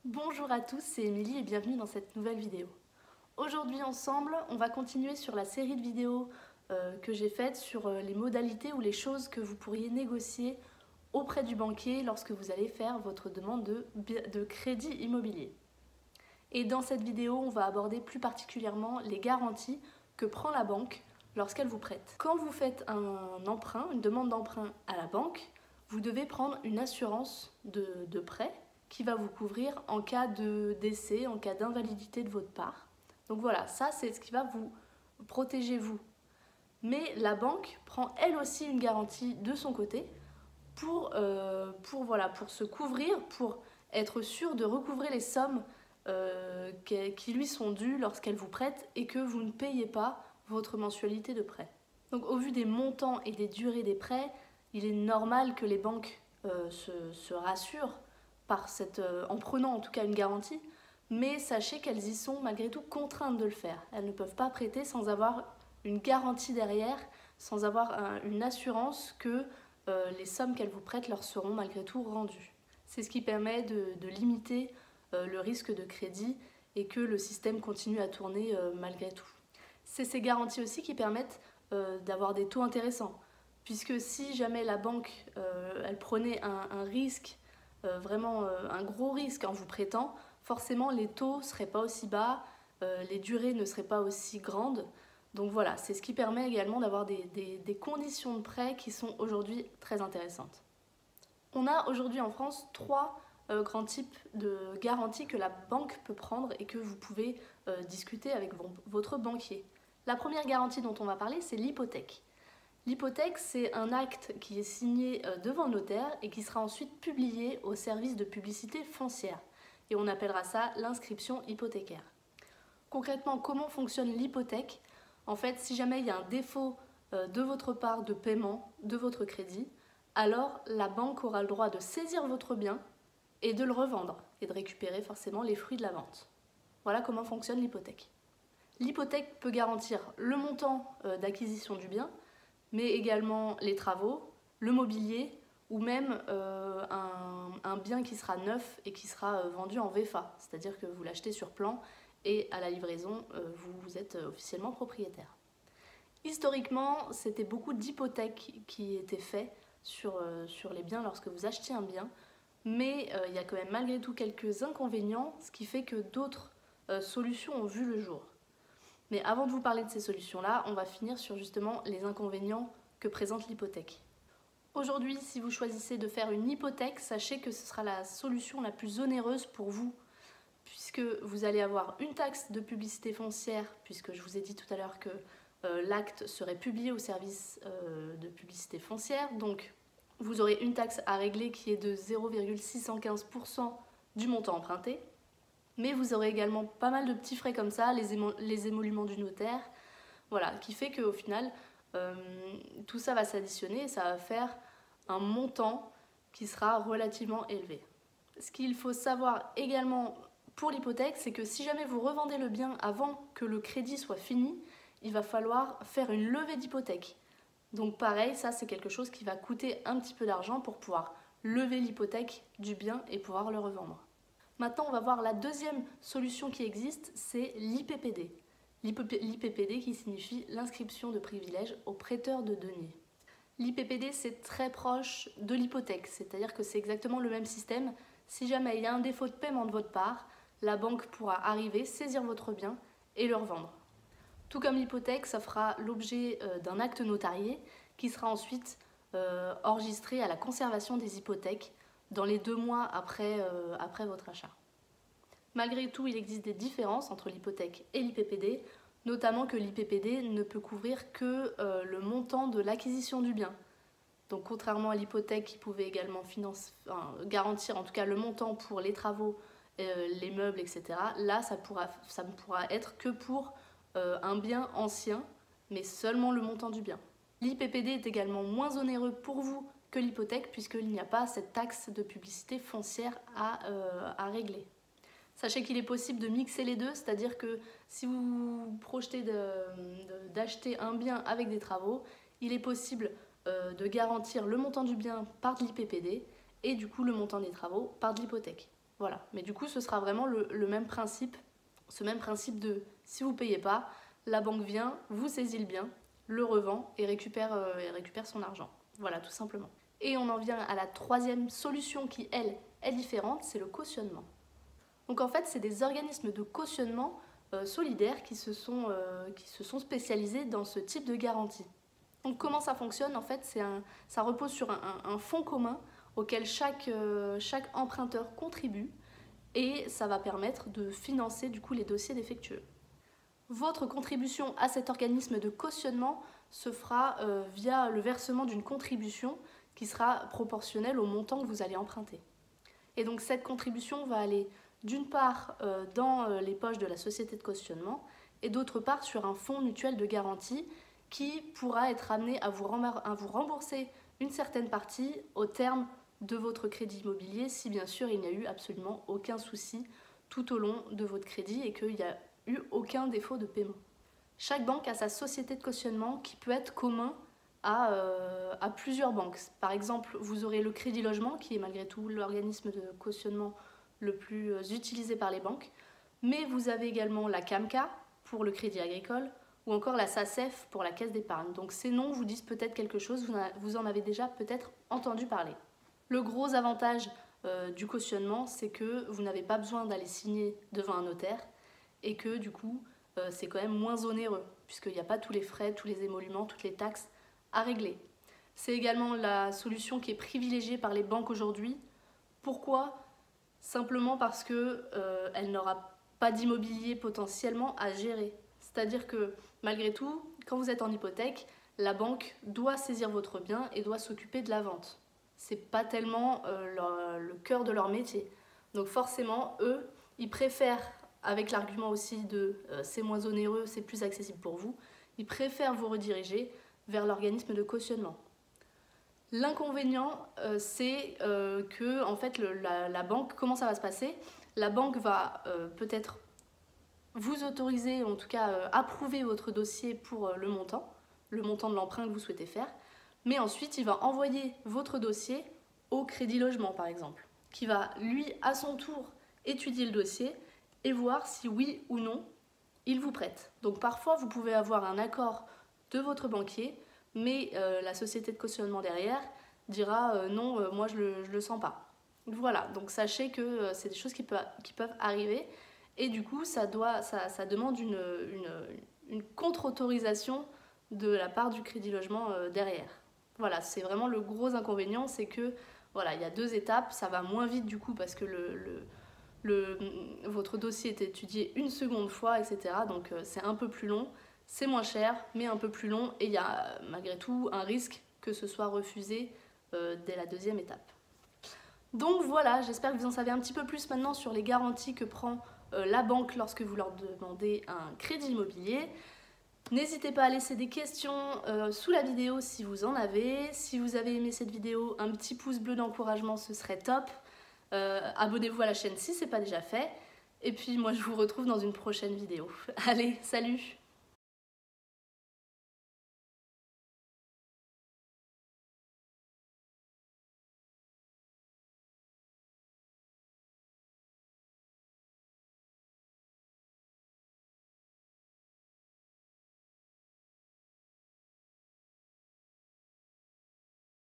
Bonjour à tous, c'est Émilie et bienvenue dans cette nouvelle vidéo. Aujourd'hui ensemble, on va continuer sur la série de vidéos que j'ai faites sur les modalités ou les choses que vous pourriez négocier auprès du banquier lorsque vous allez faire votre demande de crédit immobilier. Et dans cette vidéo, on va aborder plus particulièrement les garanties que prend la banque lorsqu'elle vous prête. Quand vous faites un emprunt, une demande d'emprunt à la banque, vous devez prendre une assurance de prêt qui va vous couvrir en cas de décès, en cas d'invalidité de votre part. Donc voilà, ça c'est ce qui va vous protéger vous. Mais la banque prend elle aussi une garantie de son côté pour se couvrir, pour être sûr de recouvrer les sommes qui lui sont dues lorsqu'elle vous prête et que vous ne payez pas votre mensualité de prêt. Donc au vu des montants et des durées des prêts, il est normal que les banques se rassurent en prenant en tout cas une garantie, mais sachez qu'elles y sont malgré tout contraintes de le faire. Elles ne peuvent pas prêter sans avoir une garantie derrière, sans avoir une assurance que les sommes qu'elles vous prêtent leur seront malgré tout rendues. C'est ce qui permet de limiter le risque de crédit et que le système continue à tourner malgré tout. C'est ces garanties aussi qui permettent d'avoir des taux intéressants, puisque si jamais la banque elle prenait un risque, vraiment un gros risque en vous prêtant, forcément les taux ne seraient pas aussi bas, les durées ne seraient pas aussi grandes. Donc voilà, c'est ce qui permet également d'avoir des conditions de prêt qui sont aujourd'hui très intéressantes. On a aujourd'hui en France trois grands types de garanties que la banque peut prendre et que vous pouvez discuter avec votre banquier. La première garantie dont on va parler, c'est l'hypothèque. L'hypothèque, c'est un acte qui est signé devant le notaire et qui sera ensuite publié au service de publicité foncière. Et on appellera ça l'inscription hypothécaire. Concrètement, comment fonctionne l'hypothèque? En fait, si jamais il y a un défaut de votre part de paiement de votre crédit, alors la banque aura le droit de saisir votre bien et de le revendre et de récupérer forcément les fruits de la vente. Voilà comment fonctionne l'hypothèque. L'hypothèque peut garantir le montant d'acquisition du bien, mais également les travaux, le mobilier ou même un bien qui sera neuf et qui sera vendu en VFA, c'est-à-dire que vous l'achetez sur plan et à la livraison, vous êtes officiellement propriétaire. Historiquement, c'était beaucoup d'hypothèques qui étaient faites sur les biens lorsque vous achetiez un bien, mais il y a quand même malgré tout quelques inconvénients, ce qui fait que d'autres solutions ont vu le jour. Mais avant de vous parler de ces solutions-là, on va finir sur justement les inconvénients que présente l'hypothèque. Aujourd'hui, si vous choisissez de faire une hypothèque, sachez que ce sera la solution la plus onéreuse pour vous, puisque vous allez avoir une taxe de publicité foncière, puisque je vous ai dit tout à l'heure que l'acte serait publié au service de publicité foncière, donc vous aurez une taxe à régler qui est de 0,615% du montant emprunté. Mais vous aurez également pas mal de petits frais comme ça, les émoluments du notaire, voilà, qui fait qu'au final, tout ça va s'additionner et ça va faire un montant qui sera relativement élevé. Ce qu'il faut savoir également pour l'hypothèque, c'est que si jamais vous revendez le bien avant que le crédit soit fini, il va falloir faire une levée d'hypothèque. Donc pareil, ça c'est quelque chose qui va coûter un petit peu d'argent pour pouvoir lever l'hypothèque du bien et pouvoir le revendre. Maintenant, on va voir la deuxième solution qui existe, c'est l'IPPD. L'IPPD qui signifie l'inscription de privilèges au prêteur de deniers. L'IPPD, c'est très proche de l'hypothèque, c'est-à-dire que c'est exactement le même système. Si jamais il y a un défaut de paiement de votre part, la banque pourra arriver, saisir votre bien et le revendre. Tout comme l'hypothèque, ça fera l'objet d'un acte notarié qui sera ensuite enregistré à la conservation des hypothèques dans les 2 mois après votre achat. Malgré tout, il existe des différences entre l'hypothèque et l'IPPD, notamment que l'IPPD ne peut couvrir que le montant de l'acquisition du bien. Donc contrairement à l'hypothèque qui pouvait également garantir en tout cas le montant pour les travaux, les meubles, etc., là ça ne pourra être que pour un bien ancien, mais seulement le montant du bien. L'IPPD est également moins onéreux pour vous que l'hypothèque puisqu'il n'y a pas cette taxe de publicité foncière à régler. Sachez qu'il est possible de mixer les deux, c'est-à-dire que si vous projetez d'acheter un bien avec des travaux, il est possible de garantir le montant du bien par de l'IPPD et du coup le montant des travaux par de l'hypothèque. Voilà, mais du coup ce sera vraiment le même principe, ce même principe de si vous ne payez pas, la banque vient, vous saisit le bien, le revend et récupère son argent. Voilà, tout simplement. Et on en vient à la troisième solution qui, elle, est différente, c'est le cautionnement. Donc en fait, c'est des organismes de cautionnement solidaires qui se sont spécialisés dans ce type de garantie. Donc comment ça fonctionne? En fait, ça repose sur un fonds commun auquel chaque emprunteur contribue et ça va permettre de financer du coup les dossiers défectueux. Votre contribution à cet organisme de cautionnement se fera via le versement d'une contribution qui sera proportionnelle au montant que vous allez emprunter. Et donc cette contribution va aller d'une part dans les poches de la société de cautionnement et d'autre part sur un fonds mutuel de garantie qui pourra être amené à vous rembourser une certaine partie au terme de votre crédit immobilier si bien sûr il n'y a eu absolument aucun souci tout au long de votre crédit et qu'il n'y a eu aucun défaut de paiement. Chaque banque a sa société de cautionnement qui peut être commun à plusieurs banques. Par exemple, vous aurez le Crédit Logement qui est malgré tout l'organisme de cautionnement le plus utilisé par les banques, mais vous avez également la CAMCA pour le Crédit Agricole ou encore la SACEF pour la Caisse d'épargne. Donc ces noms vous disent peut-être quelque chose, vous en avez déjà peut-être entendu parler. Le gros avantage du cautionnement, c'est que vous n'avez pas besoin d'aller signer devant un notaire et que du coup, c'est quand même moins onéreux puisqu'il n'y a pas tous les frais, tous les émoluments, toutes les taxes à régler. C'est également la solution qui est privilégiée par les banques aujourd'hui. Pourquoi ? Simplement parce qu'elle n'aura pas d'immobilier potentiellement à gérer. C'est-à-dire que malgré tout, quand vous êtes en hypothèque, la banque doit saisir votre bien et doit s'occuper de la vente. C'est pas tellement le cœur de leur métier. Donc forcément, eux, ils préfèrent, avec l'argument aussi de c'est moins onéreux, c'est plus accessible pour vous, ils préfèrent vous rediriger vers l'organisme de cautionnement. L'inconvénient, c'est que en fait, la banque, comment ça va se passer? La banque va peut-être vous autoriser, en tout cas approuver votre dossier pour le montant de l'emprunt que vous souhaitez faire, mais ensuite il va envoyer votre dossier au Crédit Logement par exemple, qui va lui à son tour étudier le dossier et voir si oui ou non il vous prête. Donc parfois vous pouvez avoir un accord de votre banquier, mais la société de cautionnement derrière dira non, moi je le sens pas. Voilà, donc sachez que c'est des choses qui peuvent arriver et du coup ça demande une contre-autorisation de la part du Crédit Logement derrière. Voilà, c'est vraiment le gros inconvénient, c'est que voilà, il y a 2 étapes, ça va moins vite du coup parce que votre dossier est étudié une seconde fois, etc. Donc c'est un peu plus long, c'est moins cher, mais un peu plus long et il y a malgré tout un risque que ce soit refusé dès la 2e étape. Donc voilà, j'espère que vous en savez un petit peu plus maintenant sur les garanties que prend la banque lorsque vous leur demandez un crédit immobilier. N'hésitez pas à laisser des questions sous la vidéo si vous en avez. Si vous avez aimé cette vidéo, un petit pouce bleu d'encouragement, ce serait top. Abonnez-vous à la chaîne si ce n'est pas déjà fait. Et puis moi je vous retrouve dans une prochaine vidéo. Allez, salut!